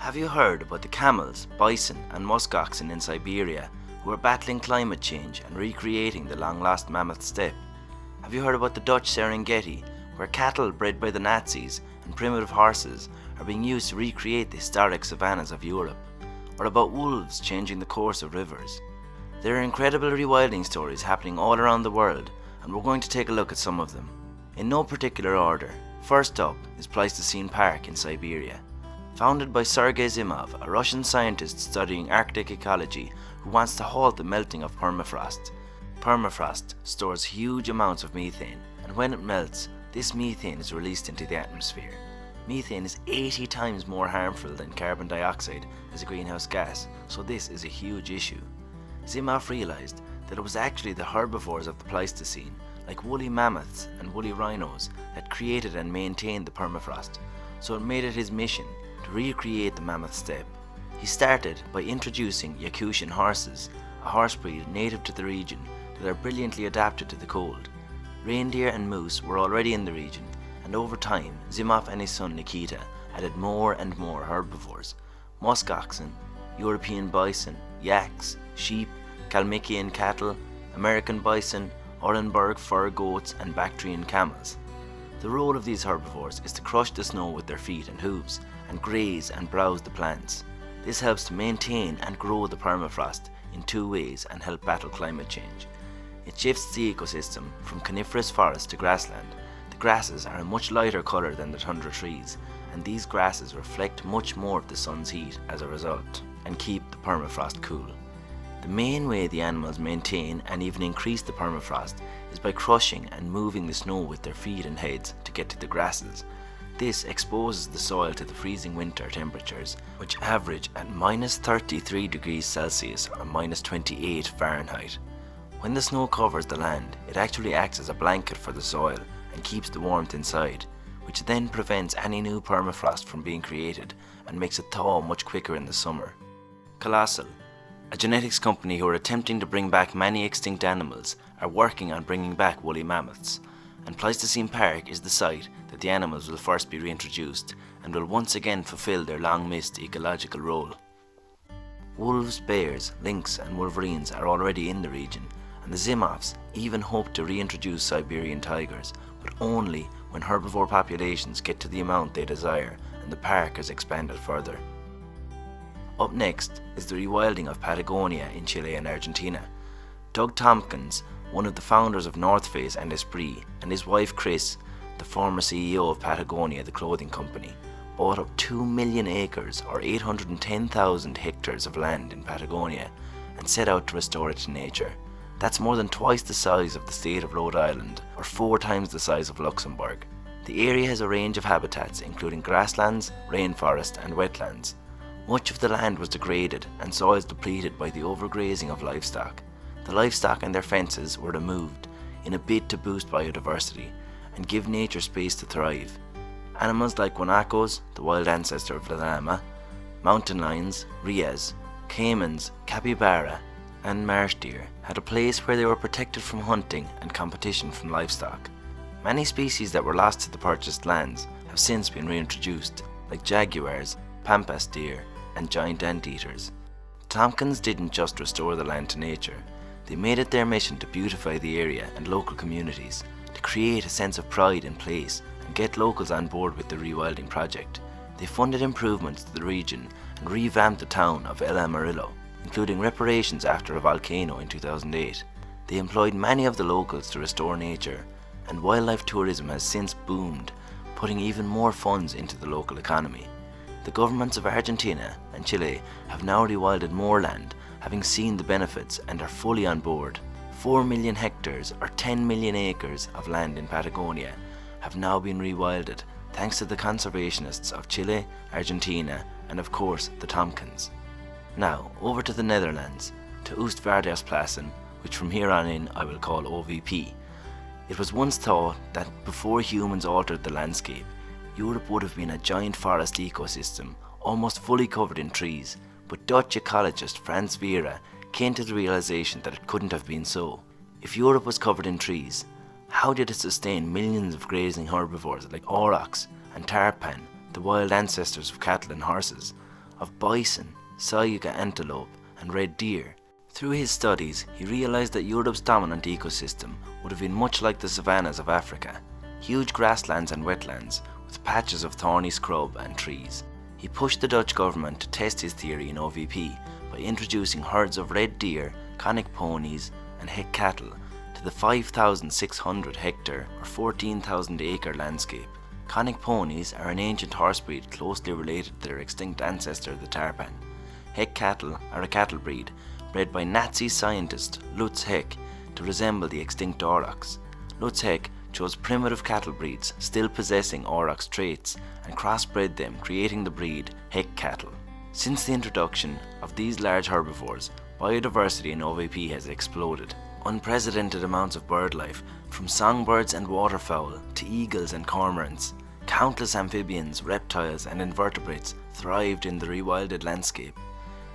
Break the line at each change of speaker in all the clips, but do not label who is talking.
Have you heard about the camels, bison and musk oxen in Siberia who are battling climate change and recreating the long-lost mammoth steppe? Have you heard about the Dutch Serengeti, where cattle bred by the Nazis and primitive horses are being used to recreate the historic savannas of Europe? Or about wolves changing the course of rivers? There are incredible rewilding stories happening all around the world, and we're going to take a look at some of them. In no particular order, first up is Pleistocene Park in Siberia. Founded by Sergei Zimov, a Russian scientist studying Arctic ecology who wants to halt the melting of permafrost. Permafrost stores huge amounts of methane, and when it melts, this methane is released into the atmosphere. Methane is 80 times more harmful than carbon dioxide as a greenhouse gas, so this is a huge issue. Zimov realized that it was actually the herbivores of the Pleistocene, like woolly mammoths and woolly rhinos, that created and maintained the permafrost, so it made it his mission to recreate the mammoth steppe. He started by introducing Yakutian horses, a horse breed native to the region that are brilliantly adapted to the cold. Reindeer and moose were already in the region, and over time, Zimov and his son Nikita added more and more herbivores: musk oxen, European bison, yaks, sheep, Kalmykian cattle, American bison, Orenburg fur goats and Bactrian camels. The role of these herbivores is to crush the snow with their feet and hooves, and graze and browse the plants. This helps to maintain and grow the permafrost in two ways and help battle climate change. It shifts the ecosystem from coniferous forest to grassland. The grasses are a much lighter colour than the tundra trees, and these grasses reflect much more of the sun's heat as a result, and keep the permafrost cool. The main way the animals maintain and even increase the permafrost is by crushing and moving the snow with their feet and heads to get to the grasses. This exposes the soil to the freezing winter temperatures, which average at minus 33 degrees Celsius or minus 28 Fahrenheit. When the snow covers the land, it actually acts as a blanket for the soil and keeps the warmth inside, which then prevents any new permafrost from being created and makes it thaw much quicker in the summer. Colossal, a genetics company who are attempting to bring back many extinct animals, are working on bringing back woolly mammoths, and Pleistocene Park is the site that the animals will first be reintroduced and will once again fulfill their long-missed ecological role. Wolves, bears, lynx and wolverines are already in the region, and the Zimovs even hope to reintroduce Siberian tigers, but only when herbivore populations get to the amount they desire and the park is expanded further. Up next is the rewilding of Patagonia in Chile and Argentina. Doug Tompkins, one of the founders of North Face and Esprit, and his wife Chris, the former CEO of Patagonia, the clothing company, bought up 2 million acres or 810,000 hectares of land in Patagonia and set out to restore it to nature. That's more than twice the size of the state of Rhode Island, or 4 times the size of Luxembourg. The area has a range of habitats including grasslands, rainforest and wetlands. Much of the land was degraded and soils depleted by the overgrazing of livestock. The livestock and their fences were removed in a bid to boost biodiversity and give nature space to thrive. Animals like guanacos, the wild ancestor of the llama, mountain lions, rheas, caimans, capybara and marsh deer had a place where they were protected from hunting and competition from livestock. Many species that were lost to the purchased lands have since been reintroduced, like jaguars, pampas deer and giant anteaters. Tompkins didn't just restore the land to nature, they made it their mission to beautify the area and local communities, to create a sense of pride in place and get locals on board with the rewilding project. They funded improvements to the region and revamped the town of El Amarillo, including reparations after a volcano in 2008. They employed many of the locals to restore nature, and wildlife tourism has since boomed, putting even more funds into the local economy. The governments of Argentina and Chile have now rewilded more land, having seen the benefits, and are fully on board. 4 million hectares or 10 million acres of land in Patagonia have now been rewilded thanks to the conservationists of Chile, Argentina and of course the Tompkins. Now over to the Netherlands, to Oostvaardersplassen, which from here on in I will call OVP. It was once thought that before humans altered the landscape, Europe would have been a giant forest ecosystem, almost fully covered in trees, but Dutch ecologist Frans Vera came to the realization that it couldn't have been so. If Europe was covered in trees, how did it sustain millions of grazing herbivores like aurochs and tarpan, the wild ancestors of cattle and horses? of bison, saiga antelope, and red deer. Through his studies, he realized that Europe's dominant ecosystem would have been much like the savannas of Africa, huge grasslands and wetlands with patches of thorny scrub and trees. He pushed the Dutch government to test his theory in OVP by introducing herds of red deer, conic ponies, and heck cattle to the 5,600 hectare or 14,000 acre landscape. Conic ponies are an ancient horse breed closely related to their extinct ancestor, the tarpan. Heck cattle are a cattle breed bred by Nazi scientist Lutz Heck to resemble the extinct aurochs. Lutz Heck chose primitive cattle breeds still possessing aurochs traits and crossbred them, creating the breed Heck cattle. Since the introduction of these large herbivores, biodiversity in OVP has exploded. Unprecedented amounts of bird life, from songbirds and waterfowl to eagles and cormorants. Countless amphibians, reptiles and invertebrates thrived in the rewilded landscape.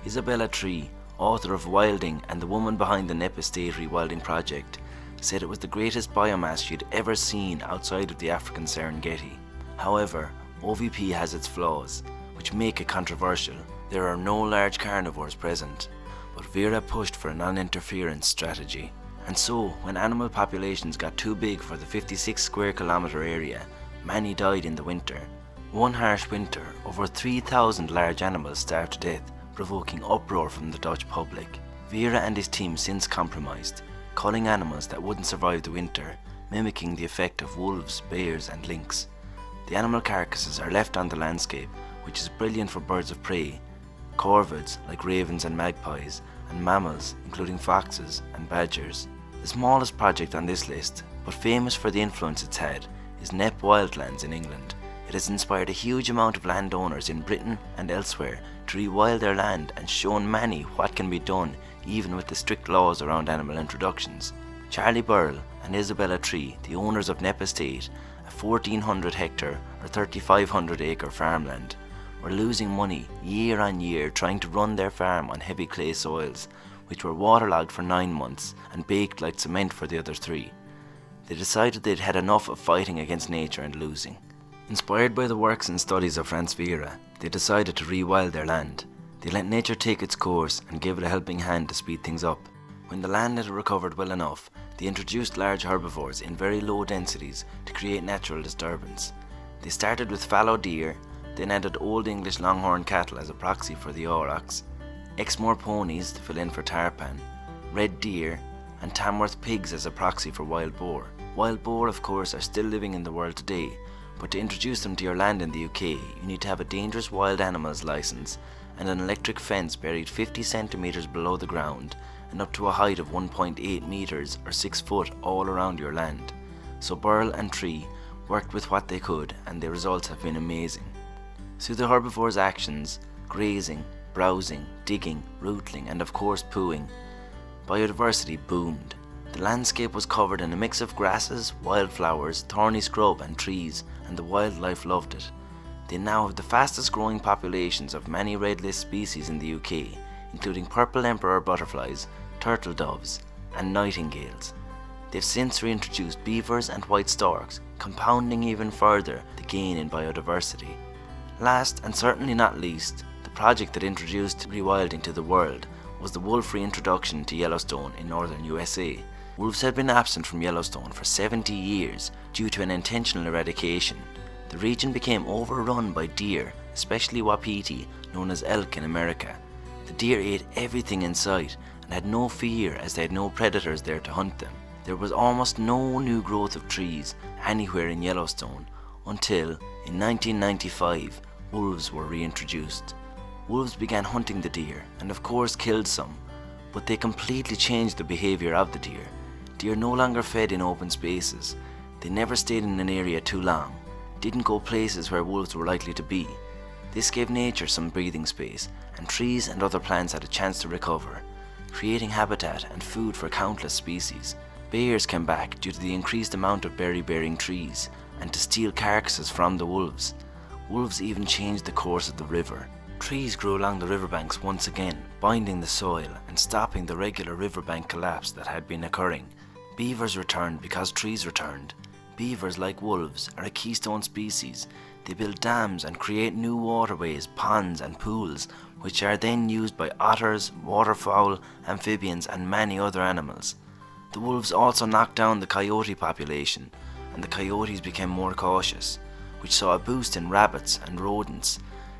Isabella Tree, author of Wilding and the woman behind the Nep Estate Rewilding project, said it was the greatest biomass she'd ever seen outside of the African Serengeti. However, OVP has its flaws, which make it controversial. There are no large carnivores present, but Vera pushed for a non-interference strategy. And so, when animal populations got too big for the 56 square kilometre area, many died in the winter. One harsh winter, over 3,000 large animals starved to death, provoking uproar from the Dutch public. Vera and his team since compromised, culling animals that wouldn't survive the winter, mimicking the effect of wolves, bears and lynx. The animal carcasses are left on the landscape, which is brilliant for birds of prey, corvids like ravens and magpies, and mammals including foxes and badgers. The smallest project on this list, but famous for the influence it's had, is Nep Wildlands in England. It has inspired a huge amount of landowners in Britain and elsewhere to rewild their land and shown many what can be done even with the strict laws around animal introductions. Charlie Burrell and Isabella Tree, the owners of Nep Estate, a 1,400 hectare or 3,500 acre farmland, were losing money year on year trying to run their farm on heavy clay soils, which were waterlogged for 9 months and baked like cement for the other 3. They decided they'd had enough of fighting against nature and losing. Inspired by the works and studies of Franz Vera, they decided to rewild their land. They let nature take its course and gave it a helping hand to speed things up. When the land had recovered well enough, they introduced large herbivores in very low densities to create natural disturbance. They started with fallow deer, then added Old English longhorn cattle as a proxy for the aurochs, Exmoor ponies to fill in for tarpan, red deer, and Tamworth pigs as a proxy for wild boar. Wild boar, of course, are still living in the world today, but to introduce them to your land in the UK, you need to have a dangerous wild animals licence and an electric fence buried 50 centimetres below the ground and up to a height of 1.8 metres or 6 foot all around your land. So Burrell and Tree worked with what they could, and the results have been amazing. Through the herbivores' actions, grazing, browsing, digging, rootling and of course pooing, biodiversity boomed. The landscape was covered in a mix of grasses, wildflowers, thorny scrub and trees, and the wildlife loved it. They now have the fastest growing populations of many red list species in the UK, including purple emperor butterflies, turtle doves and nightingales. They've since reintroduced beavers and white storks, compounding even further the gain in biodiversity. Last and certainly not least, the project that introduced rewilding to the world was the wolf reintroduction to Yellowstone in northern USA. Wolves had been absent from Yellowstone for 70 years due to an intentional eradication. The region became overrun by deer, especially wapiti, known as elk in America. The deer ate everything in sight and had no fear as they had no predators there to hunt them. There was almost no new growth of trees anywhere in Yellowstone until, in 1995, wolves were reintroduced. Wolves began hunting the deer and of course killed some, but they completely changed the behaviour of the deer. Deer no longer fed in open spaces. They never stayed in an area too long, didn't go places where wolves were likely to be. This gave nature some breathing space, and trees and other plants had a chance to recover, creating habitat and food for countless species. Bears came back due to the increased amount of berry-bearing trees and to steal carcasses from the wolves. Wolves even changed the course of the river. Trees grew along the riverbanks once again, binding the soil and stopping the regular riverbank collapse that had been occurring. Beavers returned because trees returned. Beavers, like wolves, are a keystone species. They build dams and create new waterways, ponds and pools, which are then used by otters, waterfowl, amphibians and many other animals. The wolves also knocked down the coyote population, and the coyotes became more cautious, which saw a boost in rabbits and rodents,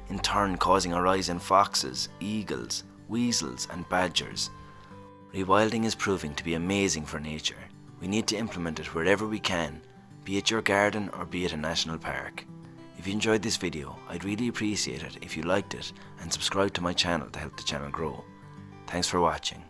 in turn causing a rise in foxes, eagles, weasels and badgers. Rewilding is proving to be amazing for nature. We need to implement it wherever we can, be it your garden or be it a national park. If you enjoyed this video, I'd really appreciate it if you liked it and subscribe to my channel to help the channel grow. Thanks for watching.